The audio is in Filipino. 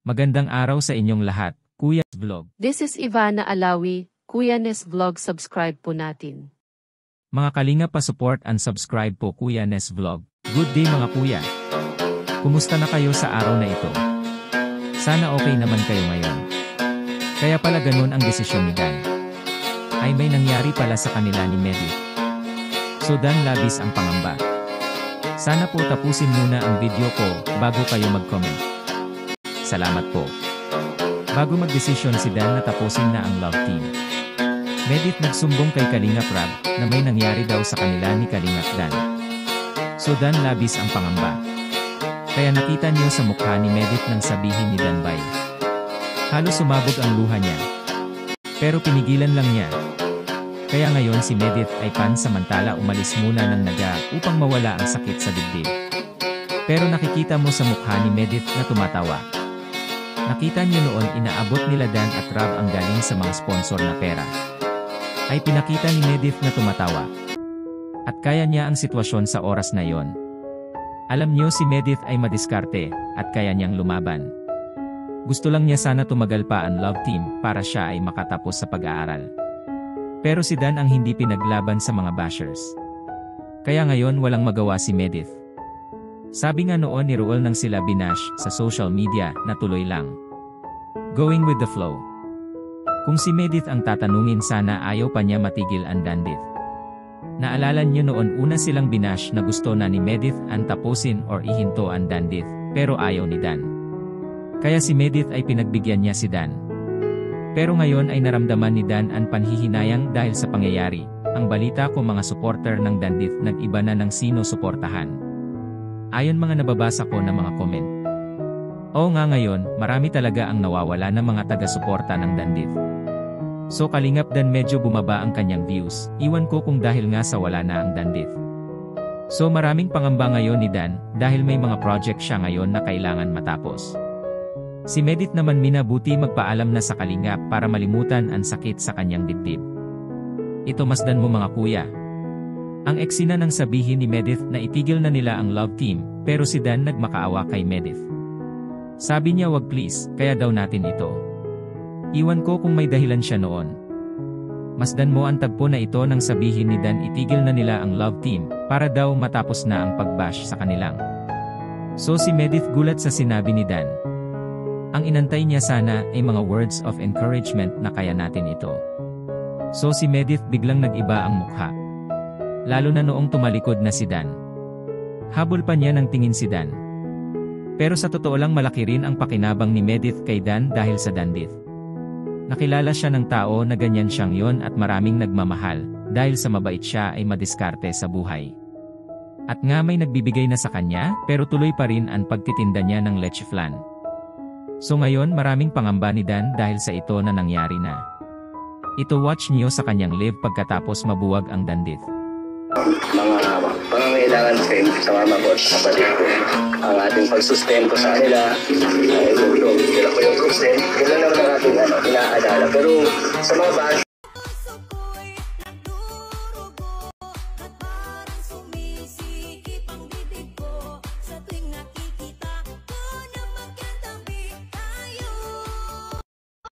Magandang araw sa inyong lahat, Kuya Vlog. This is Ivana Alawi, Kuya Nes Vlog, subscribe po natin. Mga kalinga pa-support and subscribe po Kuya Nes Vlog. Good day mga kuya. Kumusta na kayo sa araw na ito? Sana okay naman kayo ngayon. Kaya pala ganun ang desisyon ni Dan. Ay may nangyari pala sa kanila ni Medi. So Dan labis ang pangamba. Sana po tapusin muna ang video ko bago kayo mag-comment. Salamat po. Bago magdesisyon si Dan na tapusin na ang love team. Medit nagsumbong kay Kalingap Rab na may nangyari daw sa kanila ni Kalingap Dan. So Dan labis ang pangamba. Kaya nakita niyo sa mukha ni Medit nang sabihin ni Dan Bay. Halos sumabog ang luha niya. Pero pinigilan lang niya. Kaya ngayon si Medit ay pansamantala umalis muna ng naga upang mawala ang sakit sa dibdib. Pero nakikita mo sa mukha ni Medit na tumatawa. Nakita niyo noon inaabot nila Dan at Rab ang galing sa mga sponsor na pera. Ay pinakita ni Medit na tumatawa. At kaya niya ang sitwasyon sa oras na yon. Alam niyo si Medit ay madiskarte at kaya niyang lumaban. Gusto lang niya sana tumagal pa ang love team para siya ay makatapos sa pag-aaral. Pero si Dan ang hindi pinaglaban sa mga bashers. Kaya ngayon walang magawa si Medit. Sabi nga noon ni Ruel nang sila binash sa social media na tuloy lang. Going with the flow. Kung si Medit ang tatanungin sana ayaw pa niya matigil ang Dandit. Naalala niyo noon una silang binash na gusto na ni Medit ang tapusin or ihinto ang Dandit, pero ayaw ni Dan. Kaya si Medit ay pinagbigyan niya si Dan. Pero ngayon ay naramdaman ni Dan ang panhihinayang dahil sa pangyayari. Ang balita ko mga supporter ng Dandit nag-iba na ng sino suportahan. Ayon mga nababasa ko na mga comment. Oo nga ngayon, marami talaga ang nawawala ng mga taga-suporta ng Dandit. So Kalingap Dan medyo bumaba ang kanyang views, iwan ko kung dahil nga sa wala na ang Dandit. So maraming pangamba ngayon ni Dan, dahil may mga project siya ngayon na kailangan matapos. Si Medit naman minabuti magpaalam na sa Kalingap para malimutan ang sakit sa kanyang dibdib. Ito masdan mo mga kuya. Ang eksena nang sabihin ni Medit na itigil na nila ang love team, pero si Dan nagmakaawa kay Medit. Sabi niya wag please, kaya daw natin ito. Iwan ko kung may dahilan siya noon. Masdan mo ang tagpo na ito nang sabihin ni Dan itigil na nila ang love team, para daw matapos na ang pagbash sa kanilang. So si Medit gulat sa sinabi ni Dan. Ang inantay niya sana ay mga words of encouragement na kaya natin ito. So si Medit biglang nag-iba ang mukha. Lalo na noong tumalikod na si Dan. Habol pa niya ng tingin si Dan. Pero sa totoo lang malaki rin ang pakinabang ni Medit kay Dan dahil sa Dandit. Nakilala siya ng tao na ganyan siyang yon at maraming nagmamahal, dahil sa mabait siya ay madiskarte sa buhay. At nga may nagbibigay na sa kanya, pero tuloy pa rin ang pagtitinda niya ng leche flan. So ngayon maraming pangamba ni Dan dahil sa ito na nangyari na. Ito watch niyo sa kanyang live pagkatapos mabuwag ang Dandit. Mga pangangailangan sa mama ko at kapatid ko. Ang ating pagsustento sa kanila, sila ko yung sustain. Kailan naman ang ating inaalala. Pero sa mga bahay,